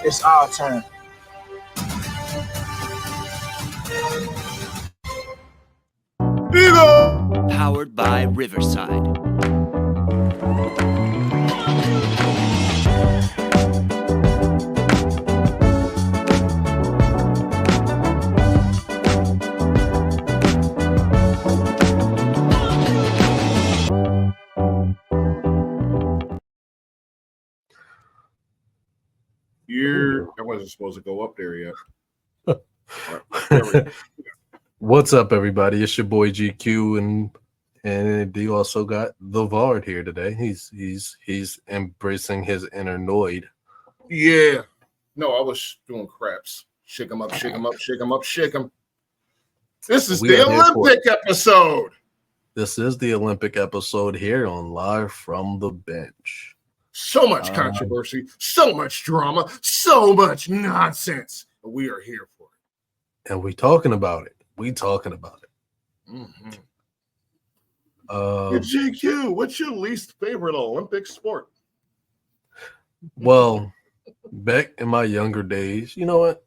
It's our turn. Eagle! Powered by Riverside. I wasn't supposed to go up there yet. Right, What's up, everybody? It's your boy GQ, and you also got the Vard here today. He's embracing his inner Noid. Yeah. No, I was doing craps. Shake 'em up, shake 'em up, shake 'em up, shake 'em. This is the Olympic episode. This is the Olympic episode here on Live from the Bench. So much controversy, so much drama, so much nonsense. We are here for it. And we talking about it. Mm-hmm. GQ, what's your least favorite Olympic sport? Well, back in my younger days, you know what?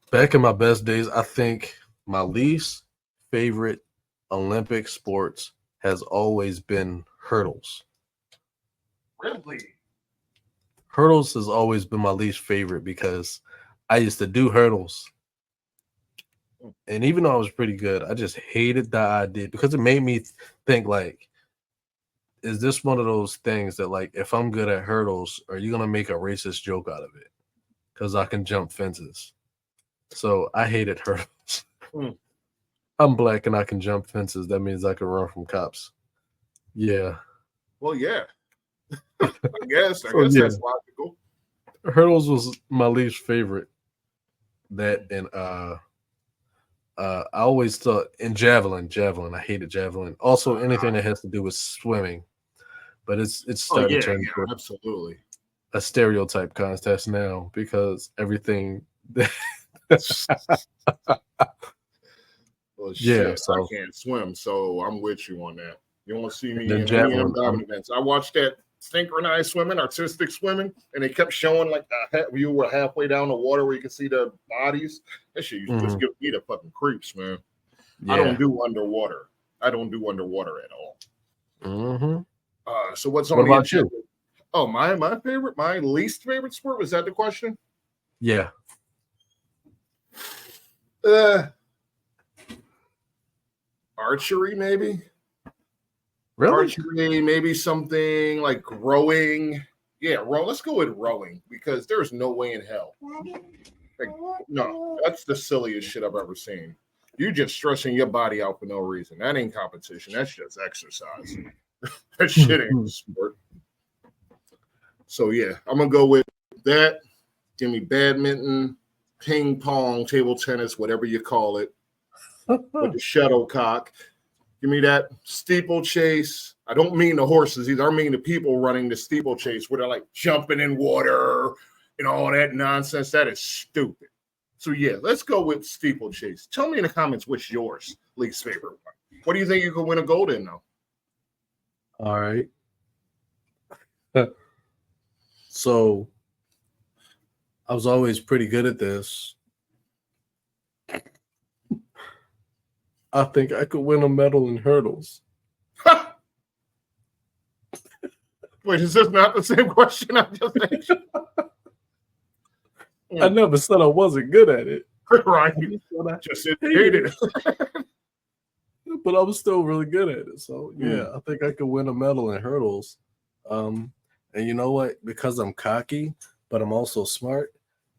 Back in my best days, I think my least favorite Olympic sports has always been hurdles. Really? Hurdles has always been my least favorite because I used to do hurdles. And even though I was pretty good, I just hated the idea because it made me think, like, is this one of those things that, like, if I'm good at hurdles, are you going to make a racist joke out of it? Because I can jump fences. So I hated hurdles. I'm black and I can jump fences. That means I can run from cops. Yeah. Well, yeah. I guess that's logical. Hurdles was my least favorite. That and I always thought in javelin, I hated javelin. Also, anything that has to do with swimming, but it's starting to turn into absolutely a stereotype contest now because everything. Well, shit, so I can't swim, so I'm with you on that. You won't see me in any of them events. I watched that synchronized swimming, artistic swimming, and they kept showing like you were halfway down the water where you can see the bodies. That shit used to just give me the fucking creeps, man. Yeah. I don't do underwater. at all. Mm-hmm. So what's on what about you? Oh, my least favorite sport, was that the question? Yeah. Archery, maybe. Really? Archery, maybe something like rowing. Yeah, let's go with rowing because there's no way in hell. Like, no, that's the silliest shit I've ever seen. You just stressing your body out for no reason. That ain't competition. That's just exercise. That shit ain't sport. So yeah, I'm gonna go with that. Give me badminton, ping pong, table tennis, whatever you call it, with the shuttlecock. Give me that steeplechase. I don't mean the horses either. I mean the people running the steeplechase where they're like jumping in water and all that nonsense. That is stupid. So yeah, let's go with steeplechase. Tell me in the comments what's yours least favorite one. What do you think you could win a gold in though? All right. So I was always pretty good at this. I think I could win a medal in hurdles. Wait, is this not the same question I just asked? I never said I wasn't good at it. Right. Just hated it. But I was still really good at it. So, yeah, I think I could win a medal in hurdles. And you know what? Because I'm cocky, but I'm also smart,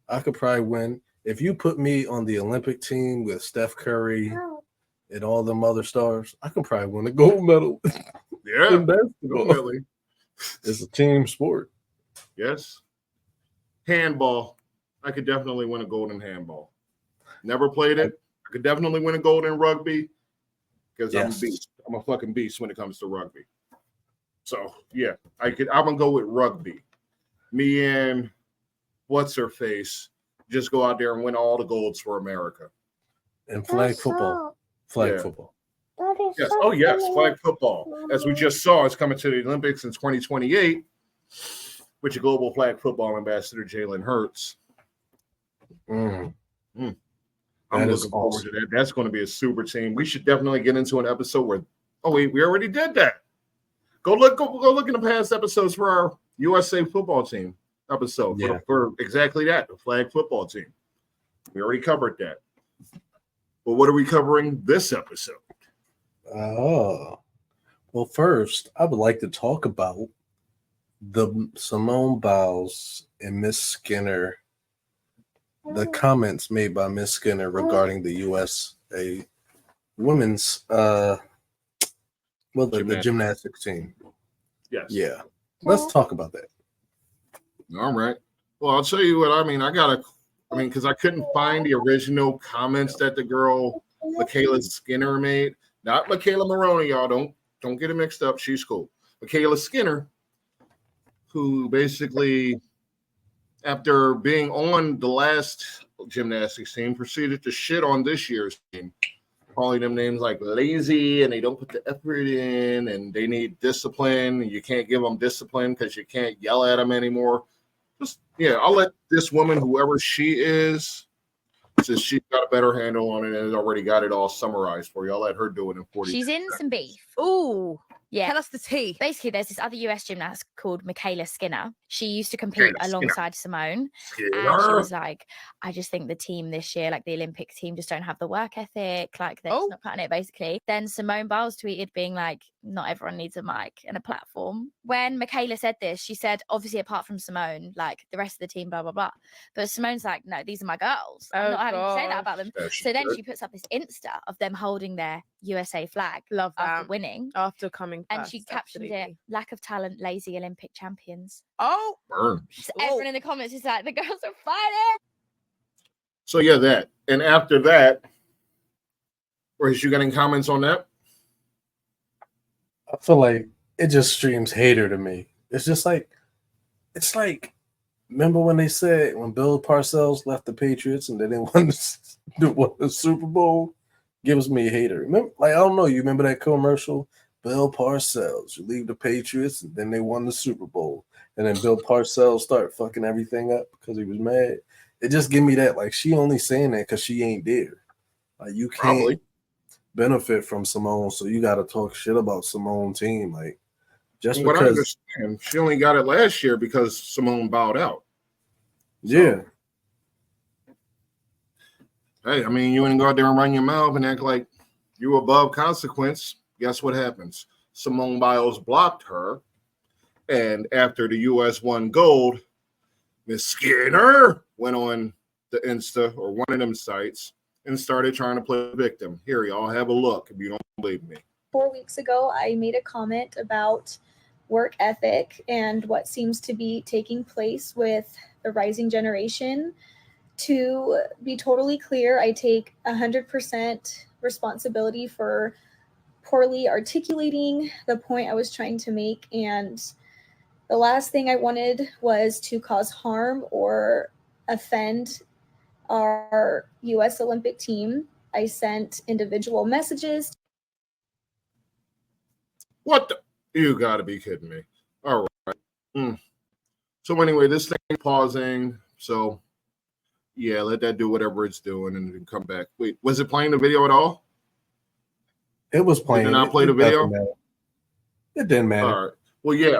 I could probably win. If you put me on the Olympic team with Steph Curry and all them other stars, I can probably win a gold medal. Yeah, in basketball. Definitely. It's a team sport. Yes. Handball. I could definitely win a gold in handball. Never played it. I could definitely win a gold in rugby because I'm a beast. I'm a fucking beast when it comes to rugby. So, yeah, I'm going to go with rugby. Me and what's her face just go out there and win all the golds for America. And flag football. Flag football. Yes. Oh, yes. Flag football. As we just saw, it's coming to the Olympics in 2028. with your global flag football ambassador, Jalen Hurts. Mm. I'm That is looking forward awesome. to that. That's going to be a super team. We should definitely get into an episode where, we already did that. Go look in the past episodes for our USA football team episode Yeah. for exactly that, the flag football team. We already covered that. But what are we covering this episode? Oh. Well, first, I would like to talk about the Simone Biles and Miss Skinner, the comments made by Miss Skinner regarding the USA women's the gymnastics team. Yes. Yeah. Let's talk about that. All right. Well, I'll tell you what. Because I couldn't find the original comments that the girl Michaela Skinner made. Not Michaela Maroney, y'all. Don't get it mixed up. She's cool. Michaela Skinner, who basically, after being on the last gymnastics team, proceeded to shit on this year's team, calling them names like lazy and they don't put the effort in and they need discipline. And you can't give them discipline because you can't yell at them anymore. I'll let this woman, whoever she is, since she's got a better handle on it and has already got it all summarized for you, I'll let her do it in 40 She's in some beef. Ooh, Yeah. tell us the tea. Basically, there's this other US gymnast called Michaela Skinner. She used to compete Michaela Skinner. alongside Simone. And she Skinner. was like, I just think the team this year, like the Olympic team, just don't have the work ethic. Like they're just not cutting it, basically. Then Simone Biles tweeted being like, not everyone needs a mic and a platform. When Michaela said this, she said, obviously, apart from Simone, like the rest of the team, blah, blah, blah. But Simone's like, no, these are my girls. I'm not having to say that about them. Yeah, she So then did. she puts up this Insta of them holding their USA flag Love after that. winning. After coming And first, she captioned it, lack of talent, lazy Olympic champions. Oh, Burn. So everyone in the comments is like, the girls are fighting. So yeah, that. And after that, or is you getting comments on that? I feel like it just streams hater to me. It's like, remember when they said when Bill Parcells left the Patriots and they didn't win the Super Bowl? Gives me a hater. Remember, I don't know. You remember that commercial? Bill Parcells, you leave the Patriots, and then they won the Super Bowl. And then Bill Parcells started fucking everything up because he was mad. It just give me that, like, she only saying that because she ain't there. Like, you can't Probably. benefit from Simone, so you got to talk shit about Simone team. Like, just From what I because. understand, she only got it last year because Simone bowed out. Yeah. Hey, I mean, you ain't go out there and run your mouth and act like you above consequence. Guess what happens? Simone Biles blocked her. And after the U.S. won gold, Miss Skinner went on the Insta or one of them sites and started trying to play victim. Here, y'all have a look if you don't believe me. 4 weeks ago, I made a comment about work ethic and what seems to be taking place with the rising generation. To be totally clear, I take 100% responsibility for poorly articulating the point I was trying to make. And the last thing I wanted was to cause harm or offend our U.S. Olympic team. I sent individual messages. What the? You got to be kidding me. All right. So anyway, this thing pausing. So yeah, let that do whatever it's doing and then come back. Wait, was it playing the video at all? It was playing. Did it not play the video? It didn't matter. All right. Well, yeah.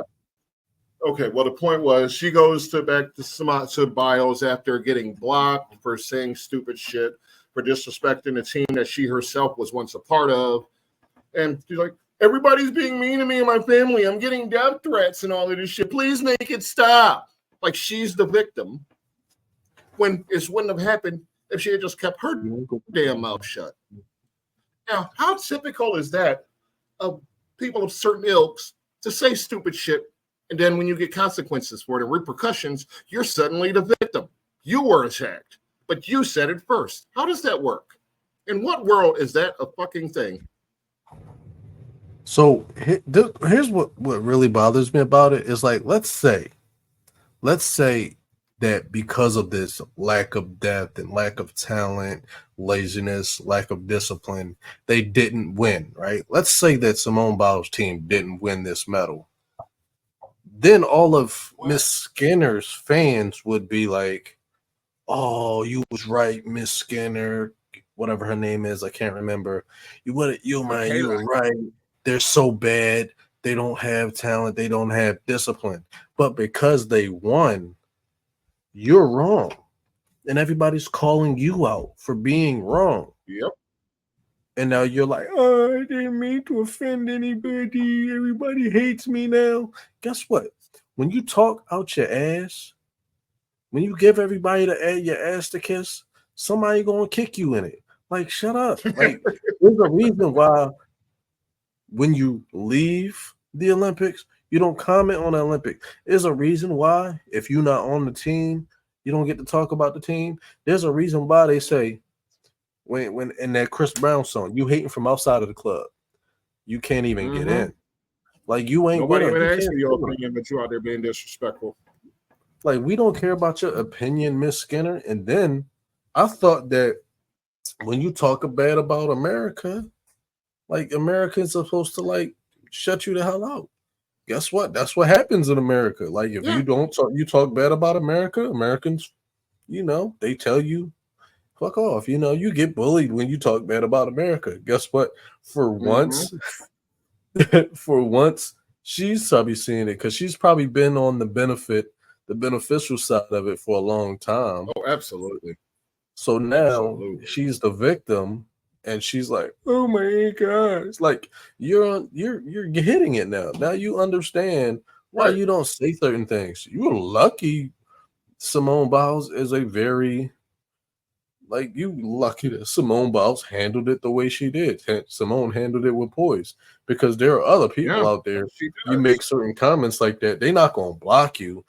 Okay. Well, the point was she goes back to Biles after getting blocked for saying stupid shit, for disrespecting the team that she herself was once a part of. And she's like, everybody's being mean to me and my family. I'm getting death threats and all of this shit. Please make it stop. Like she's the victim. When it wouldn't have happened if she had just kept her damn mouth shut. Now, how typical is that of people of certain ilks to say stupid shit, and then when you get consequences for it and repercussions, you're suddenly the victim. You were attacked, but you said it first. How does that work? In what world is that a fucking thing? So here's what really bothers me about it is like, let's say that because of this lack of depth and lack of talent, laziness, lack of discipline, they didn't win, right? Let's say that Simone Biles' team didn't win this medal. then all of Miss Skinner's fans would be like, "Oh, you was right, Miss Skinner, whatever her name is, I can't remember. You were right. They're so bad. They don't have talent. They don't have discipline. But because they won, you're wrong, and everybody's calling you out for being wrong. Yep. And now you're like, oh, I didn't mean to offend anybody. Everybody hates me now. Guess what? When you talk out your ass, when you give everybody your ass to kiss, somebody gonna kick you in it. Like, shut up. Like, there's a reason why when you leave the Olympics, you don't comment on the Olympics. There's a reason why if you're not on the team, you don't get to talk about the team. There's a reason why they say when in that Chris Brown song, you hating from outside of the club. You can't even get in. Like, you ain't nobody with even us. asked for your opinion, but you out there being disrespectful. Like, we don't care about your opinion, Miss Skinner. And then I thought that when you talk bad about America, like, Americans are supposed to like shut you the hell out. Guess what? That's what happens in America. Like, if you don't talk, you talk bad about America, Americans, they tell you, fuck off. You get bullied when you talk bad about America. Guess what? For once, she's probably seeing it because she's probably been on the beneficial side of it for a long time. Oh, absolutely. So now she's the victim, and she's like, "Oh my God!" It's like you're hitting it now. Now you understand why you don't say certain things. You're lucky. Simone Biles is a very you lucky that Simone Biles handled it the way she did. Simone handled it with poise, because there are other people out there. You make certain comments like that, they're not gonna block you.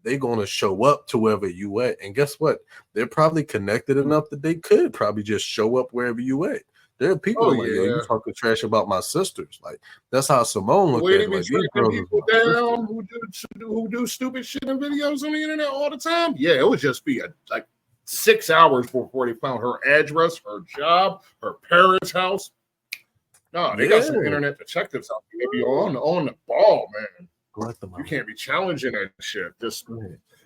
They're gonna show up to wherever you at, and guess what? They're probably connected enough that they could probably just show up wherever you at. There are people yo, you talking trash about my sisters. Like, that's how Simone looked at it. Like, these girls people down who do stupid shit in videos on the internet all the time. Yeah, it would just be 6 hours before they found her address, her job, her parents' house. No, they got some internet detectives out there. They be on the ball, man. You can't be challenging that shit.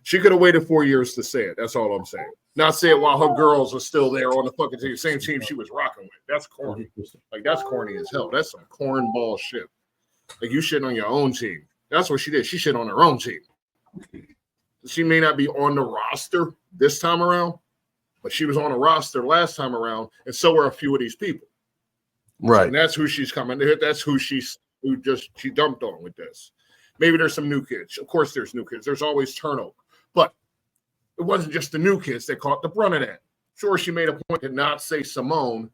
She could have waited 4 years to say it. That's all I'm saying. Not say it while her girls are still there on the fucking team, same team she was rocking with. That's corny. Like, that's corny as hell. That's some cornball shit. Like, you shitting on your own team. That's what she did. She shit on her own team. She may not be on the roster this time around, but she was on a roster last time around, and so were a few of these people. Right. And that's who she's coming to hit. That's who she dumped on with this. Maybe there's some new kids. Of course, there's new kids. There's always turnover. But it wasn't just the new kids that caught the brunt of that. Sure, she made a point to not say Simone,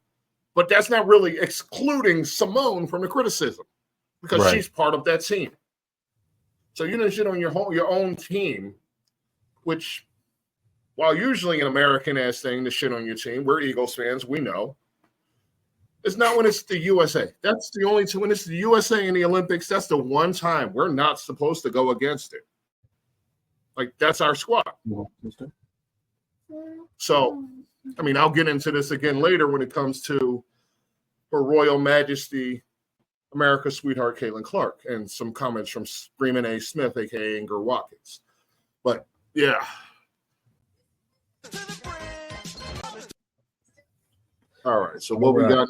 but that's not really excluding Simone from the criticism, because she's part of that team. So you didn't shit on your own team, which, while usually an American-ass thing to shit on your team, we're Eagles fans, we know. It's not when it's the USA. That's the only time. When it's the USA in the Olympics, that's the one time we're not supposed to go against it. Like, that's our squad. So, I mean, I'll get into this again later when it comes to Her Royal Majesty, America's sweetheart, Caitlin Clark, and some comments from Screamin' A. Smith, a.k.a. Inger Watkins. But, yeah. All right, so what we got?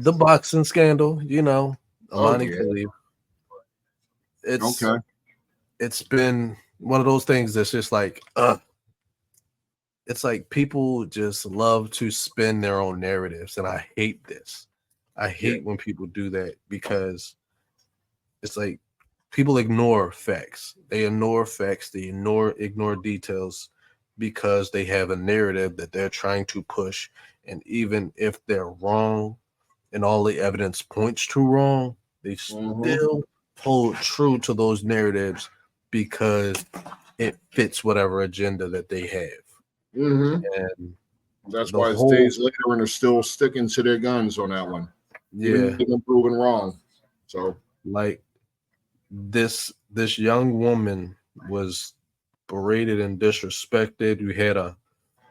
The boxing scandal, Amani Khalid. It's been one of those things that's just like, it's like people just love to spin their own narratives, and I hate this. I hate when people do that, because it's like people ignore facts. They ignore facts. They ignore details, because they have a narrative that they're trying to push. And even if they're wrong and all the evidence points to wrong, they still hold true to those narratives because it fits whatever agenda that they have. And that's why it's days later and they're still sticking to their guns on that one. Even them proven wrong. So, like, this young woman was berated and disrespected. We had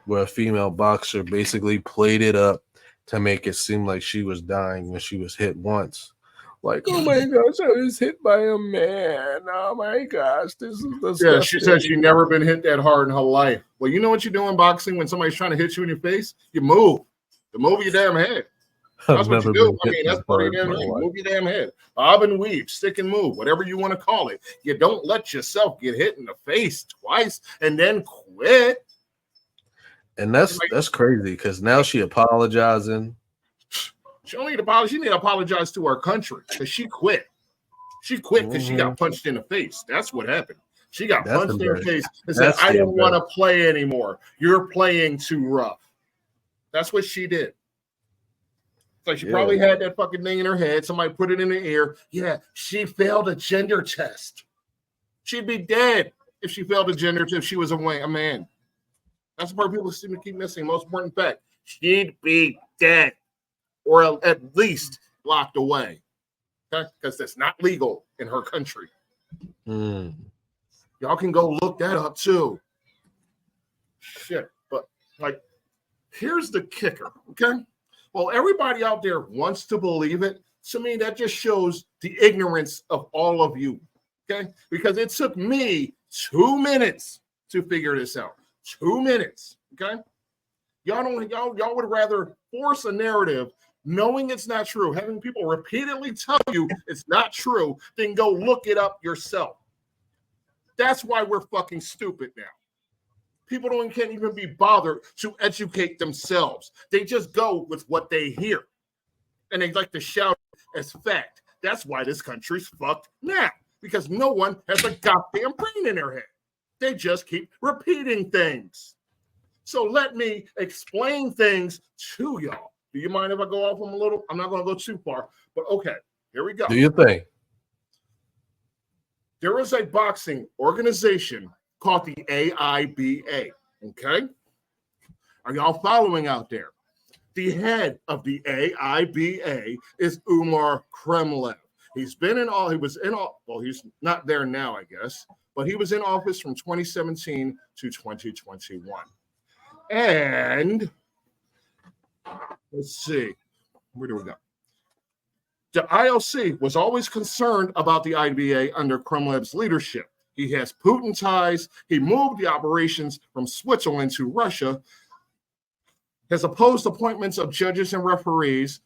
where a female boxer basically played it up to make it seem like she was dying when she was hit once. Like, oh my gosh, I was hit by a man. Oh my gosh, this is disgusting. Yeah, she said she'd never been hit that hard in her life. Well, you know what you do in boxing when somebody's trying to hit you in your face? You move. You move your damn head. That's what you do. I mean, that's part of your damn thing. Move your damn head. Bob and weave, stick and move, whatever you want to call it. You don't let yourself get hit in the face twice and then quit. And that's crazy because now she apologizing. She don't need to apologize. She need to apologize to her country because she quit. She quit because she got punched in the face. That's what happened. She got punched in the face and said, I don't want to play anymore. You're playing too rough. That's what she did. It's like she probably had that fucking thing in her head. Somebody put it in her ear. Yeah, she failed a gender test. She'd be dead if she failed a gender test if she was a man. That's the part people seem to keep missing. Most important fact, she'd be dead or at least locked away. Okay? Because that's not legal in her country. Y'all can go look that up too. Shit. But like, here's the kicker. Okay. Well, everybody out there wants to believe it. To me, that just shows the ignorance of all of you. Okay. Because it took me 2 minutes to figure this out. 2 minutes. Okay. Y'all would rather force a narrative knowing it's not true, having people repeatedly tell you it's not true, then go look it up yourself. That's why we're fucking stupid now. People can't even be bothered to educate themselves. They just go with what they hear. And they like to shout as fact. That's why this country's fucked now. Because no one has a goddamn brain in their head. They just keep repeating things. So let me explain things to y'all. Do you mind if I go off them a little? I'm not going to go too far, but okay, here we go. Do your thing. There is a boxing organization called the AIBA, okay? Are y'all following out there? The head of the AIBA is Umar Kremlev. He's not there now, I guess, but he was in office from 2017 to 2021. And let's see, where do we go? The IOC was always concerned about the IBA under Kremlev's leadership. He has Putin ties. He moved the operations from Switzerland to Russia, has opposed appointments of judges and referees.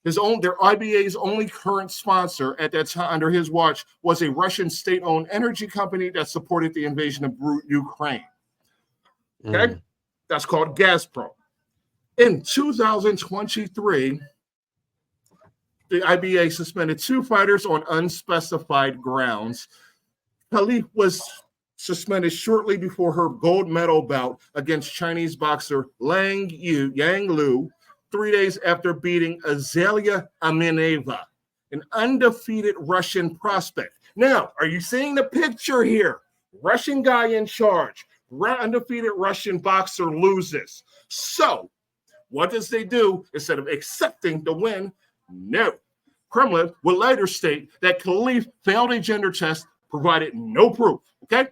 Their IBA's only current sponsor at that time under his watch was a Russian state-owned energy company that supported the invasion of Ukraine. Okay? That's called Gazprom. In 2023, the IBA suspended 2 fighters on unspecified grounds. Khalif was suspended shortly before her gold medal bout against Chinese boxer Yang Lu, 3 days after beating Azalea Ameneva, an undefeated Russian prospect. Now, are you seeing the picture here? Russian guy in charge. Undefeated Russian boxer loses. So, what does they do instead of accepting the win? No. Kremlin would later state that Khalif failed a gender test, provided no proof. Okay?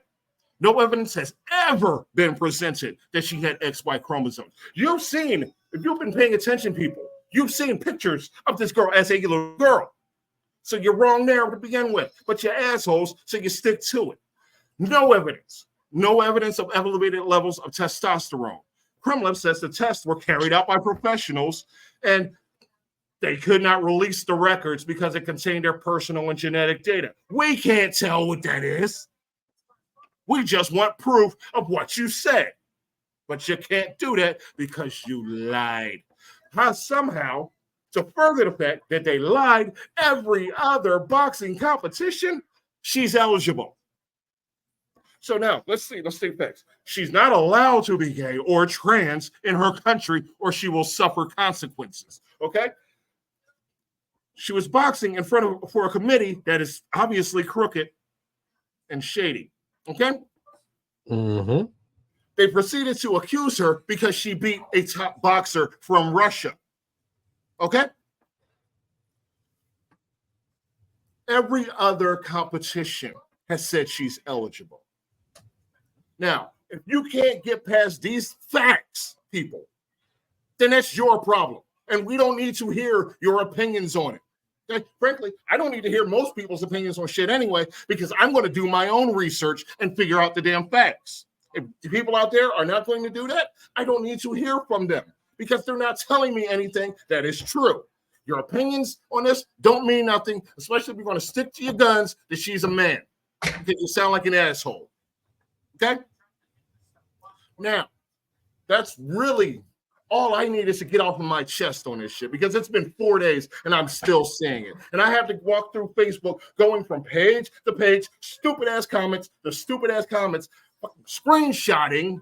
No evidence has ever been presented that she had XY chromosomes. You've seen, if you've been paying attention, people, you've seen pictures of this girl as a little girl. So you're wrong there to begin with, but you're assholes, so you stick to it. No evidence. No evidence of elevated levels of testosterone. Kremlin says the tests were carried out by professionals and they could not release the records because it contained their personal and genetic data. We can't tell what that is. We just want proof of what you said. But you can't do that because you lied. Somehow, to further the fact that they lied, every other boxing competition, she's eligible. So now, let's see facts. She's not allowed to be gay or trans in her country or she will suffer consequences, okay? She was boxing for a committee that is obviously crooked and shady, okay? They proceeded to accuse her because she beat a top boxer from Russia, okay? Every other competition has said she's eligible. Now, if you can't get past these facts, people, then that's your problem. And we don't need to hear your opinions on it. Okay? Frankly, I don't need to hear most people's opinions on shit anyway, because I'm going to do my own research and figure out the damn facts. If the people out there are not going to do that, I don't need to hear from them because they're not telling me anything that is true. Your opinions on this don't mean nothing, especially if you're going to stick to your guns that she's a man. Because you sound like an asshole. Okay? Now, that's really all I need is to get off of my chest on this shit because it's been 4 days and I'm still saying it. And I have to walk through Facebook going from page to page, stupid ass comments, screenshotting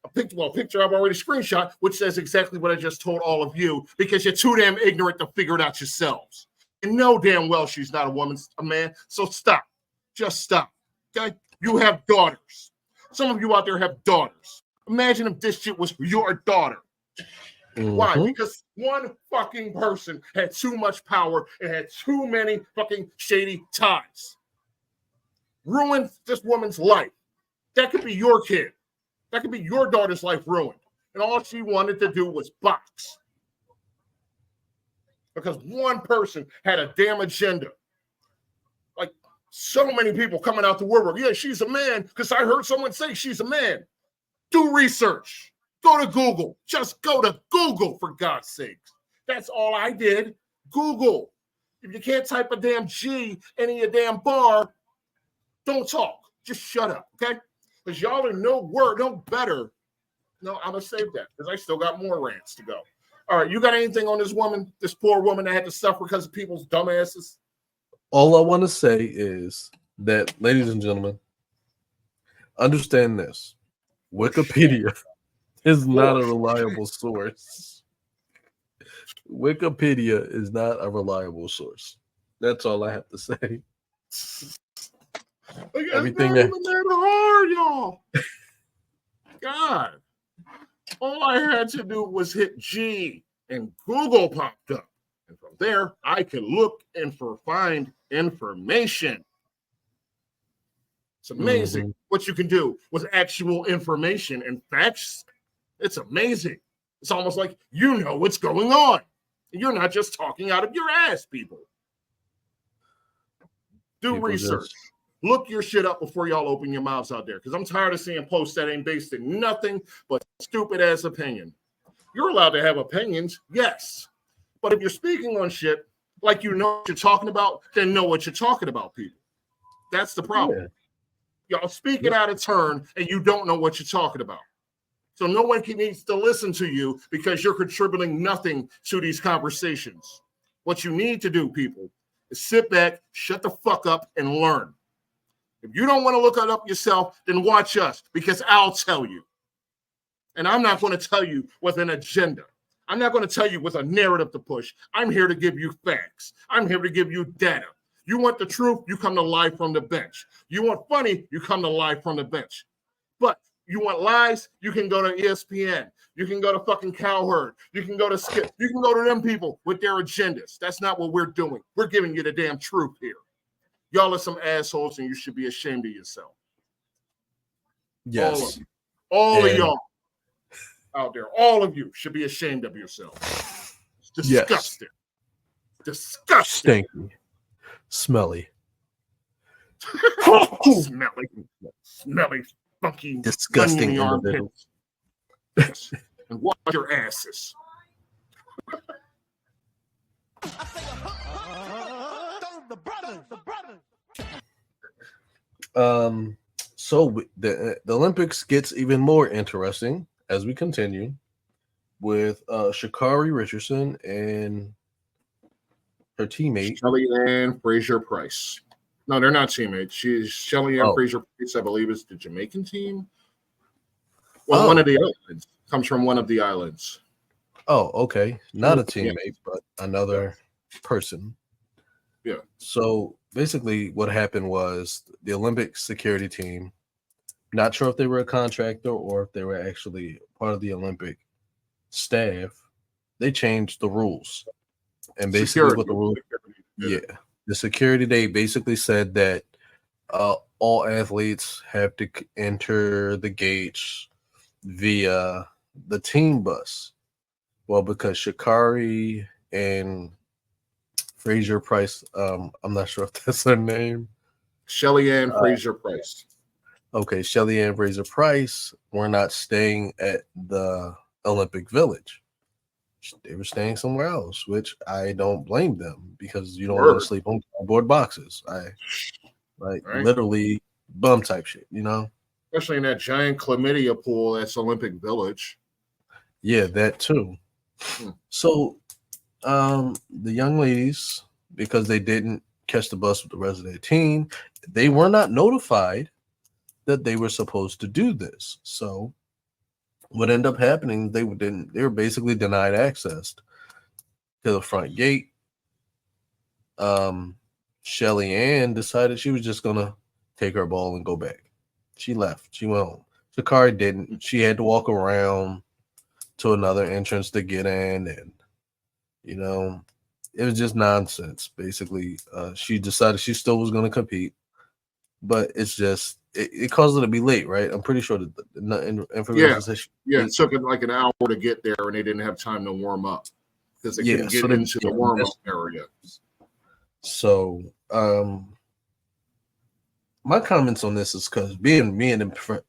a picture I've already screenshot, which says exactly what I just told all of you because you're too damn ignorant to figure it out yourselves. And know damn well she's not a man. So stop. Just stop. Okay? You have daughters. Some of you out there have daughters. Imagine if this shit was your daughter. Mm-hmm. Why? Because one fucking person had too much power and had too many fucking shady ties. Ruined this woman's life. That could be your kid. That could be your daughter's life ruined. And all she wanted to do was box. Because one person had a damn agenda. Like so many people coming out the woodwork. Yeah, she's a man because I heard someone say she's a man. Do research. Go to Google. Just go to Google, for God's sakes. That's all I did. Google. If you can't type a damn G in your damn bar, don't talk. Just shut up, okay? Because y'all are no better. No, I'm going to save that because I still got more rants to go. All right, you got anything on this woman, this poor woman that had to suffer because of people's dumbasses? All I want to say is that, ladies and gentlemen, understand this. Wikipedia is not a reliable source. Wikipedia is not a reliable source. That's all I have to say. Everything that even that hard, y'all. God. All I had to do was hit G and Google popped up. And from there, I could look and find information. It's amazing what you can do with actual information and facts. It's amazing. It's almost like you know what's going on. You're not just talking out of your ass, people. Do research. Look your shit up before y'all open your mouths out there, because I'm tired of seeing posts that ain't based in nothing but stupid-ass opinion. You're allowed to have opinions, yes. But if you're speaking on shit like you know what you're talking about, then know what you're talking about, people. That's the problem. Yeah. Y'all speaking out of turn, and you don't know what you're talking about. So no one needs to listen to you because you're contributing nothing to these conversations. What you need to do, people, is sit back, shut the fuck up, and learn. If you don't want to look it up yourself, then watch us because I'll tell you. And I'm not going to tell you with an agenda. I'm not going to tell you with a narrative to push. I'm here to give you facts. I'm here to give you data. You want the truth, you come to Live from the Bench. You want funny, you come to Live from the Bench. But you want lies, you can go to ESPN. You can go to fucking Cowherd. You can go to Skip. You can go to them people with their agendas. That's not what we're doing. We're giving you the damn truth here. Y'all are some assholes, and you should be ashamed of yourself. Yes. All of y'all out there, all of you should be ashamed of yourself. It's disgusting. Yes. Disgusting. Stinky. Smelly. Smelly, funky, disgusting armpits. Yes. And wash your asses. So the Olympics gets even more interesting as we continue with Sha'Carri Richardson and her teammate Shelly Ann Fraser-Price. No, they're not teammates. She's Shelly Ann Fraser-Price, I believe, is the Jamaican team. Well, one of the islands comes from one of the islands. Oh, okay. Not a teammate, but another person. Yeah. So basically what happened was the Olympic security team, not sure if they were a contractor or if they were actually part of the Olympic staff, they changed the rules. And basically what the rules, the security, they basically said that all athletes have to enter the gates via the team bus. Well, because Sha'Carri and Fraser Price. I'm not sure if that's her name. Shelly Ann Fraser Price. Okay, Shelly Ann Fraser Price were not staying at the Olympic Village. They were staying somewhere else, which I don't blame them because you don't want to sleep on cardboard boxes. Literally bum type shit, you know? Especially in that giant chlamydia pool that's Olympic Village. Yeah, that too. So the young ladies, because they didn't catch the bus with the rest of their team, they were not notified that they were supposed to do this. So what ended up happening, they were basically denied access to the front gate. Shelly Ann decided she was just gonna take her ball and go back. She left. She went home. Sha'Carri didn't. She had to walk around to another entrance to get in, and you know, it was just nonsense. Basically, she decided she still was gonna compete, but it's just it caused her to be late, right? I'm pretty sure that the information says it took it like an hour to get there, and they didn't have time to warm up because they couldn't get into the warm up area. So, my comments on this is because being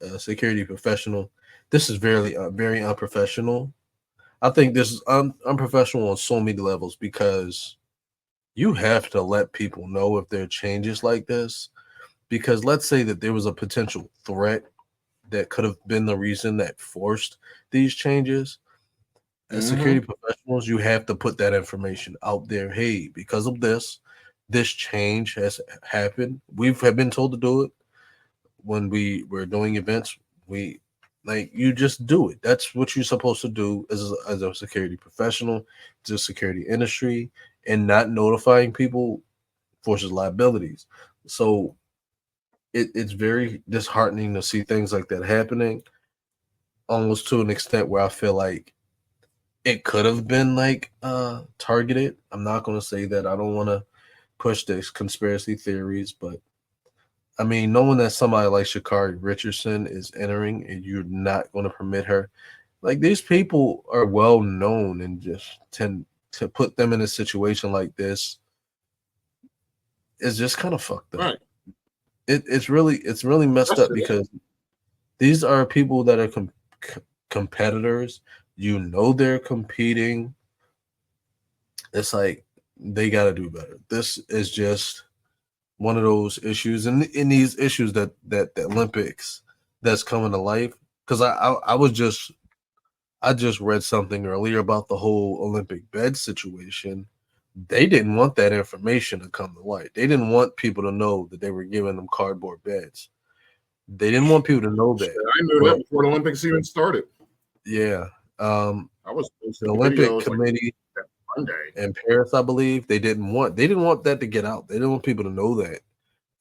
a security professional, this is very unprofessional. I think this is unprofessional on so many levels because you have to let people know if there are changes like this. Because let's say that there was a potential threat that could have been the reason that forced these changes. As security professionals, you have to put that information out there. Hey, because of this change has happened. We have been told to do it when we were doing events. You just do it. That's what you're supposed to do as a security professional, to the security industry, and not notifying people forces liabilities. So it's very disheartening to see things like that happening, almost to an extent where I feel like it could have been targeted. I'm not going to say that. I don't want to push the conspiracy theories, but I mean, knowing that somebody like Sha'Carri Richardson is entering and you're not going to permit her, like these people are well known and just tend to put them in a situation like this is just kind of fucked up. Right. It's really messed up because these are people that are competitors. You know they're competing. It's like they got to do better. This is just one of those issues, and in these issues that the Olympics that's coming to life. Because I just read something earlier about the whole Olympic bed situation. They didn't want that information to come to light. They didn't want people to know that they were giving them cardboard beds. They didn't want people to know that. I knew that before the Olympics even started. Yeah. I was the Olympic Committee in Paris, I believe, they didn't want that to get out. They didn't want people to know that.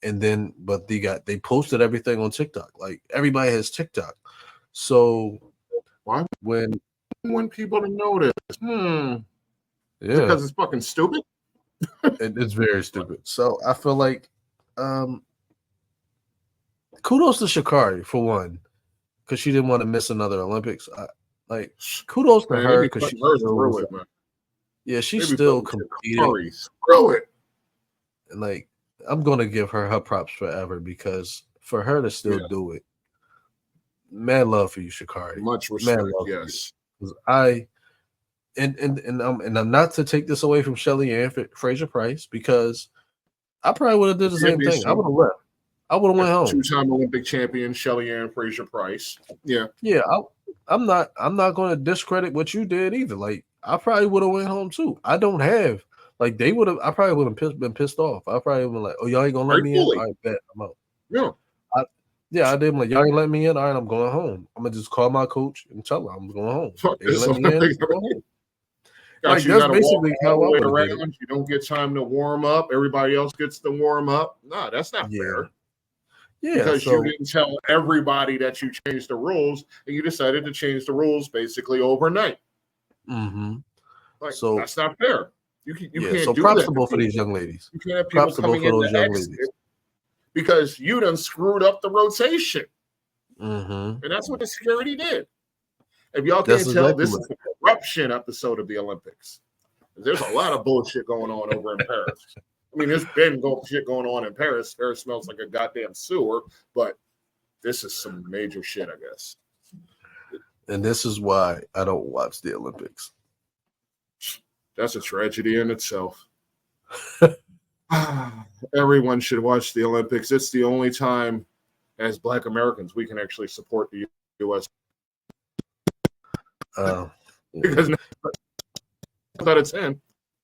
And then, but they posted everything on TikTok. Like everybody has TikTok. So why when people to know this? Yeah, because it's fucking stupid. It's very stupid. So I feel like kudos to Sha'Carri for one, because she didn't want to miss another Olympics. Kudos to her because she through it, man. Yeah, she's still competing. Screw it. And I'm gonna give her props forever because for her to still do it, mad love for you, Sha'Carri. Much respect. Yes. I'm not to take this away from Shelly Ann Fraser Price because I probably would have did the same thing. I would have left. I would have went home. Two-time Olympic champion Shelly Ann Fraser Price. Yeah. Yeah. I'm not going to discredit what you did either. Like I probably would have went home too. I don't have they would have. I probably would have been pissed off. I probably would have been like, "Oh, y'all ain't gonna let me in? All right, bet I'm out." Yeah. I did. I'm like, y'all ain't let me in. All right, I'm going home. I'm gonna just call my coach and tell her I'm going home. They let me in. Go home. That's basically how I would around. You don't get time to warm up. Everybody else gets to warm up. No, that's not fair. Yeah, because you didn't tell everybody that you changed the rules, and you decided to change the rules basically overnight. Mm-hmm. So that's not fair. You can't. So do props that. for these young ladies. You can't have people coming in the exit because you done screwed up the rotation, and that's what the security did. If y'all can't tell, this is a corruption episode of the Olympics. There's a lot of bullshit going on over in Paris. I mean, there's been shit going on in Paris. Paris smells like a goddamn sewer, but this is some major shit, I guess. And this is why I don't watch the Olympics. That's a tragedy in itself. Everyone should watch the Olympics. It's the only time, as Black Americans, we can actually support the U.S. Because out of 10.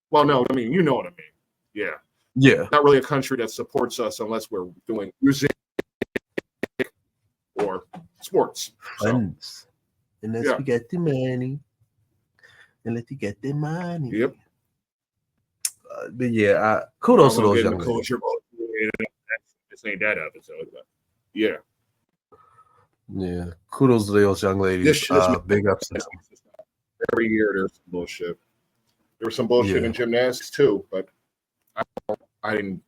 Well, no, I mean, you know what I mean. Yeah. Yeah. Not really a country that supports us unless we're doing music or sports. Funds. Unless we get the money. Unless you get the money. Yep. But yeah, kudos to those young ladies. This ain't that episode, but yeah. Yeah. Kudos to those young ladies. Big ups. Every year there's some bullshit. There was some bullshit in gymnastics too, but I didn't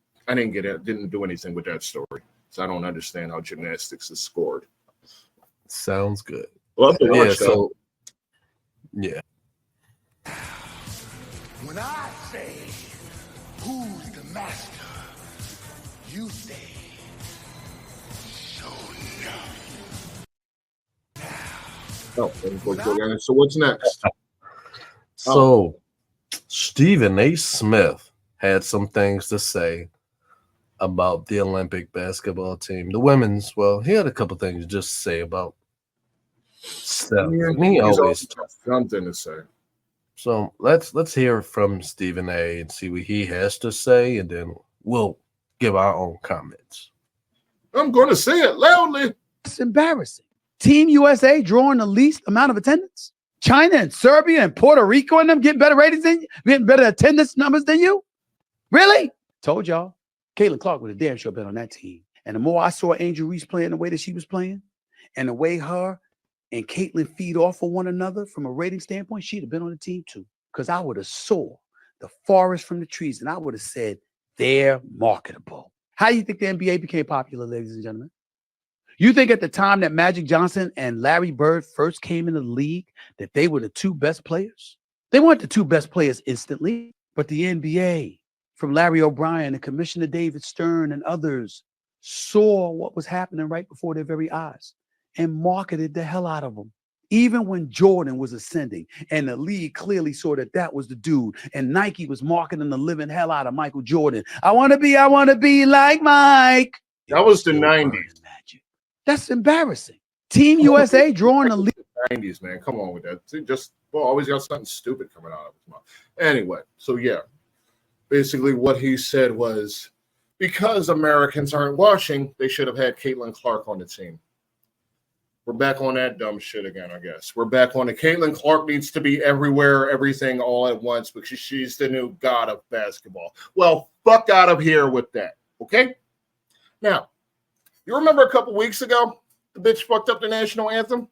get it. Didn't do anything with that story, so I don't understand how gymnastics is scored. Sounds good. Love to watch so yeah. When I say who's the master, you say show enough. Oh, so what's next? So Stephen A. Smith had some things to say about the Olympic basketball team. The women's, well, he had a couple things just to say about stuff. He always something to say. So let's hear from Stephen A. and see what he has to say, and then we'll give our own comments. I'm going to say it loudly. It's embarrassing. Team USA drawing the least amount of attendance. China and Serbia and Puerto Rico and them getting better ratings than you, getting better attendance numbers than you. Really? Told y'all. Caitlin Clark would have damn sure been on that team. And the more I saw Angel Reese playing the way that she was playing, and the way her and Caitlin feed off of one another from a rating standpoint, she'd have been on the team too. Because I would have saw the forest from the trees, and I would have said, they're marketable. How do you think the NBA became popular, ladies and gentlemen? You think at the time that Magic Johnson and Larry Bird first came in the league that they were the two best players? They weren't the two best players instantly, but the NBA, from Larry O'Brien and Commissioner David Stern and others, saw what was happening right before their very eyes and marketed the hell out of them. Even when Jordan was ascending and the league clearly saw that that was the dude, and Nike was marketing the living hell out of Michael Jordan. I want to be like Mike. That was the 90s. Magic. That's embarrassing. Team USA drawing the league. 90s, man. Come on with that. Just always got something stupid coming out of his mouth. Anyway, so yeah. Basically what he said was, because Americans aren't watching, they should have had Caitlin Clark on the team. We're back on that dumb shit again, I guess. We're back on it. Caitlin Clark needs to be everywhere, everything all at once because she's the new god of basketball. Well, fuck out of here with that, okay? Now, you remember a couple weeks ago, the bitch fucked up the national anthem?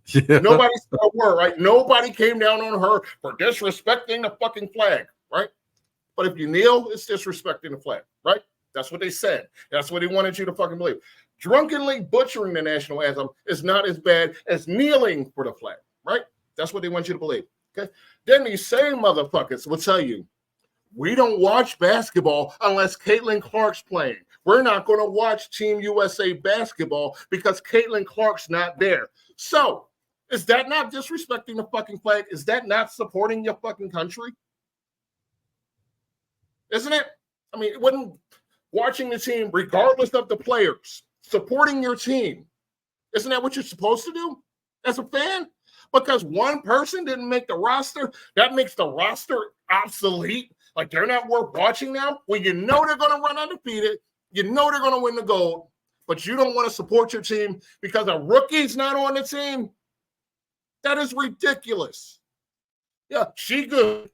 Yeah. Nobody said a word, right? Nobody came down on her for disrespecting the fucking flag, right? But if you kneel, it's disrespecting the flag, right? That's what they said. That's what he wanted you to fucking believe. Drunkenly butchering the national anthem is not as bad as kneeling for the flag, right? That's what they want you to believe, okay? Then these same motherfuckers will tell you, we don't watch basketball unless Caitlin Clark's playing. We're not going to watch Team USA basketball because Caitlin Clark's not there. So, is that not disrespecting the fucking flag? Is that not supporting your fucking country? Isn't it? I mean, it wouldn't watching the team, regardless of the players, supporting your team. Isn't that what you're supposed to do as a fan? Because one person didn't make the roster, that makes the roster obsolete. Like they're not worth watching now. Well, you know they're going to run undefeated. You know they're going to win the gold, but you don't want to support your team because a rookie's not on the team. That is ridiculous. Yeah, she good,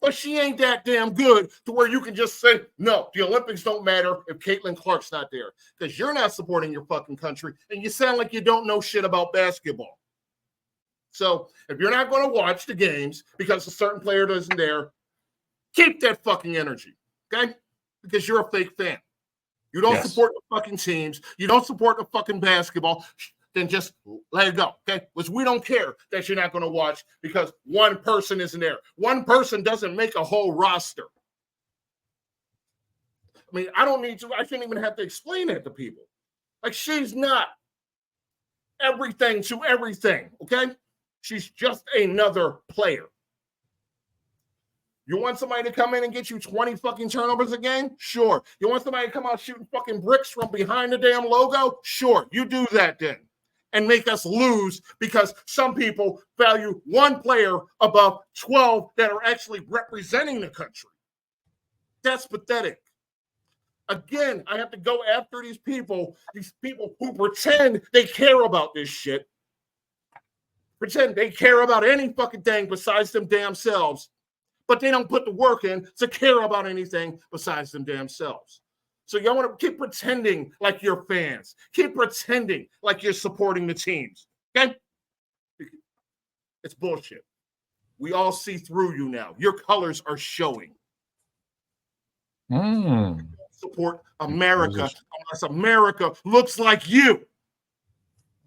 but she ain't that damn good to where you can just say, no, the Olympics don't matter if Caitlin Clark's not there because you're not supporting your fucking country and you sound like you don't know shit about basketball. So if you're not going to watch the games because a certain player isn't there, keep that fucking energy, okay? Because you're a fake fan. You don't support the fucking teams. You don't support the fucking basketball. then just let it go, okay? Which we don't care that you're not going to watch because one person isn't there. One person doesn't make a whole roster. I mean, I shouldn't even have to explain that to people. Like, she's not everything to everything, okay? She's just another player. You want somebody to come in and get you 20 fucking turnovers a game? Sure. You want somebody to come out shooting fucking bricks from behind the damn logo? Sure. You do that then. And make us lose because some people value one player above 12 that are actually representing the country. That's pathetic. Again, I have to go after these people who pretend they care about this shit. Pretend they care about any fucking thing besides them damn selves. But they don't put the work in to care about anything besides them damn selves. So y'all want to keep pretending like you're fans. Keep pretending like you're supporting the teams. Okay? It's bullshit. We all see through you now. Your colors are showing. Support America unless America looks like you.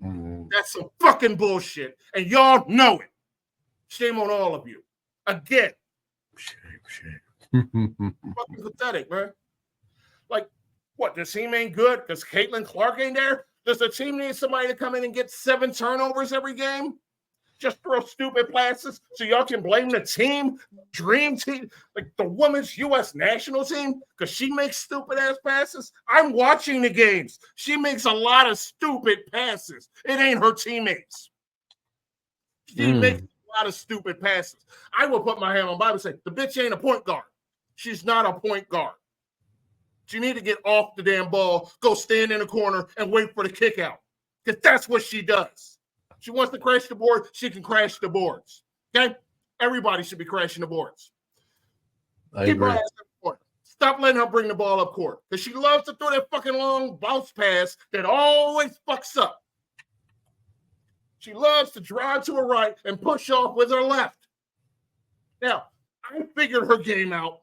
That's some fucking bullshit. And y'all know it. Shame on all of you. Again. Fucking pathetic, man. Like, what? The team ain't good because Caitlin Clark ain't there? Does the team need somebody to come in and get 7 turnovers every game? Just throw stupid passes so y'all can blame the team, dream team, like the women's U.S. national team, because she makes stupid ass passes? I'm watching the games. She makes a lot of stupid passes. It ain't her teammates. She makes a lot of stupid passes. I will put my hand on Bible and say, the bitch ain't a point guard. She's not a point guard. She need to get off the damn ball, go stand in the corner, and wait for the kick out. Because that's what she does. She wants to crash the board, she can crash the boards. Okay? Everybody should be crashing the boards. I agree. Stop letting her bring the ball up court. Because she loves to throw that fucking long bounce pass that always fucks up. She loves to drive to her right and push off with her left. Now, I figured her game out.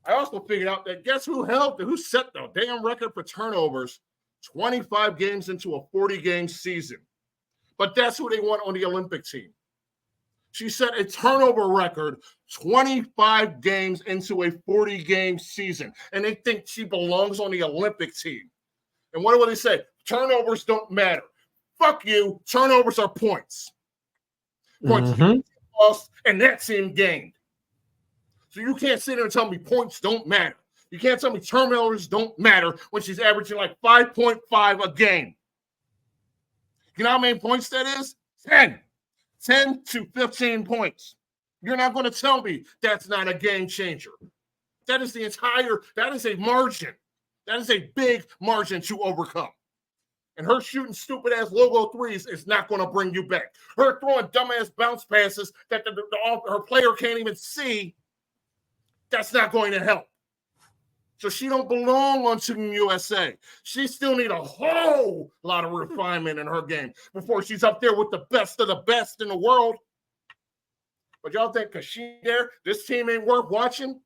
I also figured out that guess who set the damn record for turnovers 25 games into a 40-game season. But that's who they want on the Olympic team. She set a turnover record 25 games into a 40-game season. And they think she belongs on the Olympic team. And what do they say? Turnovers don't matter. Fuck you. Turnovers are points. Points lost and that team gained. So you can't sit there and tell me points don't matter. You can't tell me turnovers don't matter when she's averaging like 5.5 a game. You know how many points that is? 10. 10 to 15 points. You're not going to tell me that's not a game changer. That is a margin. That is a big margin to overcome. And her shooting stupid ass logo threes is not going to bring you back. Her throwing dumbass bounce passes that her player can't even see, that's not going to help. So she don't belong on Team USA. She still need a whole lot of refinement in her game before she's up there with the best of the best in the world. But y'all think because she's there, this team ain't worth watching?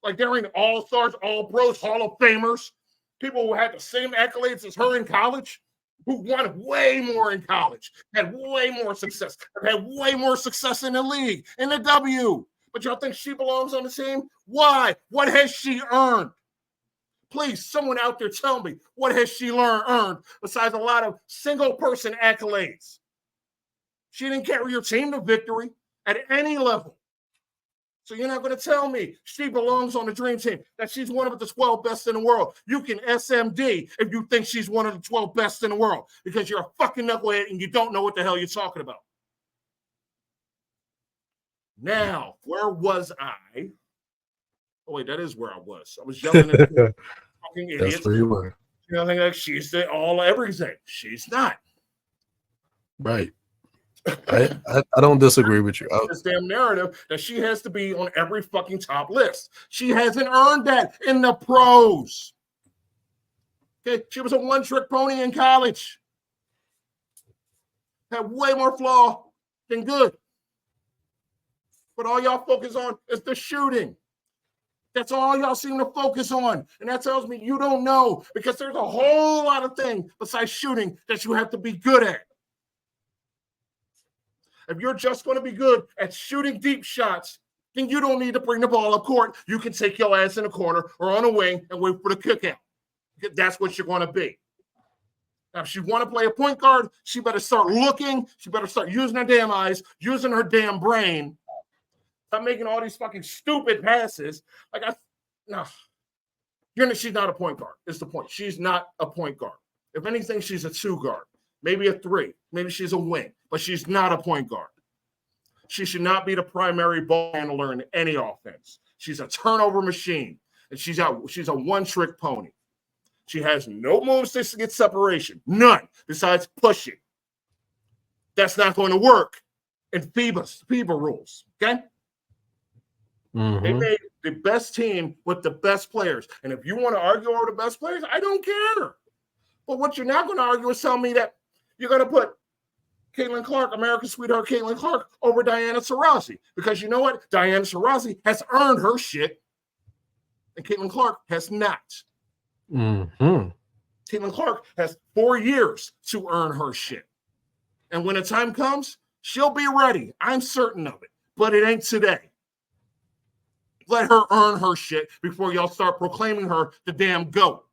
Like they're in all-stars, all-pros, Hall of Famers, people who had the same accolades as her in college, who won way more in college, had way more success, had way more success in the league, in the W. But y'all think she belongs on the team? Why? What has she earned? Please, someone out there tell me, what has she earned besides a lot of single-person accolades? She didn't carry your team to victory at any level. So you're not going to tell me she belongs on the dream team, that she's one of the 12 best in the world. You can SMD if you think she's one of the 12 best in the world because you're a fucking knucklehead and you don't know what the hell you're talking about. Now, where was I? Oh, wait, that is where I was. I was yelling at the fucking idiots. That's where you were. You know, like she's the everything. She's not. Right. I don't disagree with you. This damn narrative that she has to be on every fucking top list. She hasn't earned that in the pros. Okay, she was a one-trick pony in college. Had way more flaw than good. But all y'all focus on is the shooting. That's all y'all seem to focus on. And that tells me you don't know, because there's a whole lot of things besides shooting that you have to be good at. If you're just going to be good at shooting deep shots, then you don't need to bring the ball up court. You can take your ass in a corner or on a wing and wait for the kick out. That's what you're going to be. Now, if she want to play a point guard, she better start looking. She better start using her damn eyes, using her damn brain. Stop making all these fucking stupid passes. She's not a point guard. Is the point. She's not a point guard. If anything, she's a 2 guard, maybe a 3, maybe she's a wing, but she's not a point guard. She should not be the primary ball handler in any offense. She's a turnover machine, and she's a one-trick pony. She has no moves to get separation, none, besides pushing. That's not going to work in FIBA rules, okay? Mm-hmm. They made the best team with the best players. And if you want to argue over the best players, I don't care. But what you're not going to argue is tell me that you're going to put Caitlin Clark, America's sweetheart Caitlin Clark, over Diana Taurasi. Because you know what? Diana Taurasi has earned her shit, and Caitlin Clark has not. Mm-hmm. Caitlin Clark has 4 years to earn her shit. And when the time comes, she'll be ready. I'm certain of it. But it ain't today. Let her earn her shit before y'all start proclaiming her the damn GOAT.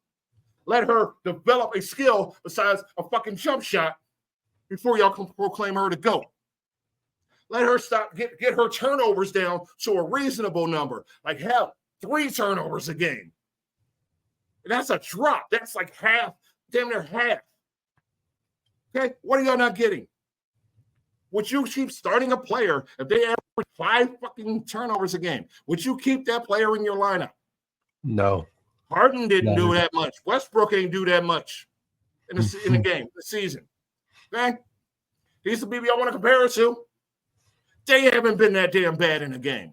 Let her develop a skill besides a fucking jump shot before y'all can proclaim her the GOAT. Let her get her turnovers down to a reasonable number. Like hell, 3 turnovers a game. And that's a drop. That's like half, damn near half. Okay, what are y'all not getting? Would you keep starting a player if they average 5 fucking turnovers a game? Would you keep that player in your lineup? No. Harden didn't do that much. Westbrook ain't do that much in the game, the season. Okay? These are the people y'all want to compare it to. They haven't been that damn bad in a game,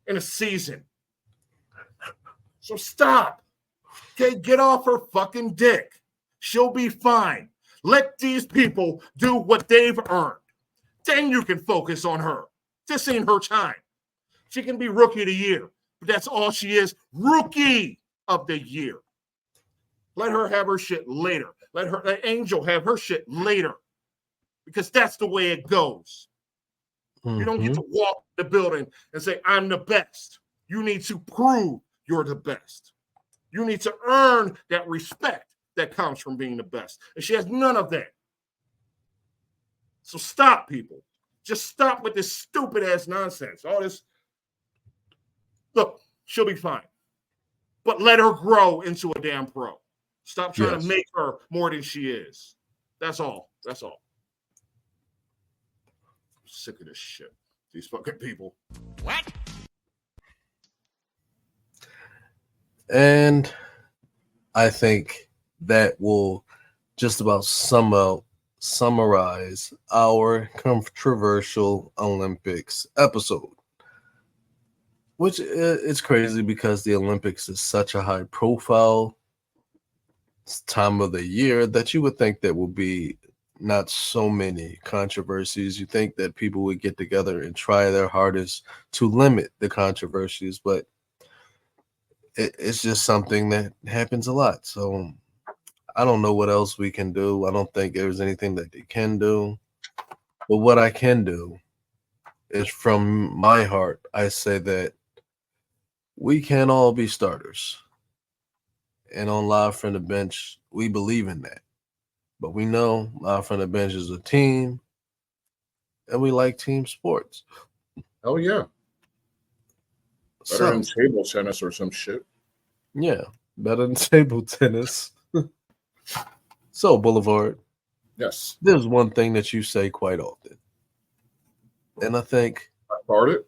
in a season. So stop. Okay, get off her fucking dick. She'll be fine. Let these people do what they've earned. Then you can focus on her. This ain't her time. She can be rookie of the year, but that's all she is. Rookie of the year. Let her have her shit later. Let Angel have her shit later. Because that's the way it goes. Mm-hmm. You don't get to walk the building and say, I'm the best. You need to prove you're the best. You need to earn that respect that comes from being the best. And she has none of that. So stop, people. Just stop with this stupid ass nonsense. All this. Look, she'll be fine. But let her grow into a damn pro. Stop trying to make her more than she is. That's all. That's all. I'm sick of this shit. These fucking people. What? And I think that will just about summarize our controversial Olympics episode. Which it's crazy because the Olympics is such a high profile time of the year that you would think there will be not so many controversies. You think that people would get together and try their hardest to limit the controversies, but it's just something that happens a lot. So I don't know what else we can do. I don't think there's anything that they can do. But what I can do is, from my heart, I say that we can all be starters. And on Live from the Bench, we believe in that. But we know Live from the Bench is a team, and we like team sports. Oh, yeah. Better than table tennis or some shit. Yeah, better than table tennis. So, Boulevard. Yes. There's one thing that you say quite often. And I think I farted.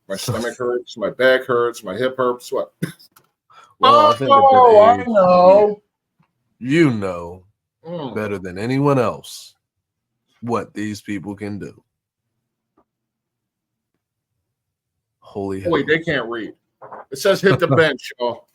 My stomach hurts, my back hurts, my hip hurts. What? Well, I think I know. You know better than anyone else what these people can do. Holy hell. Wait, they can't read. It says hit the bench, y'all.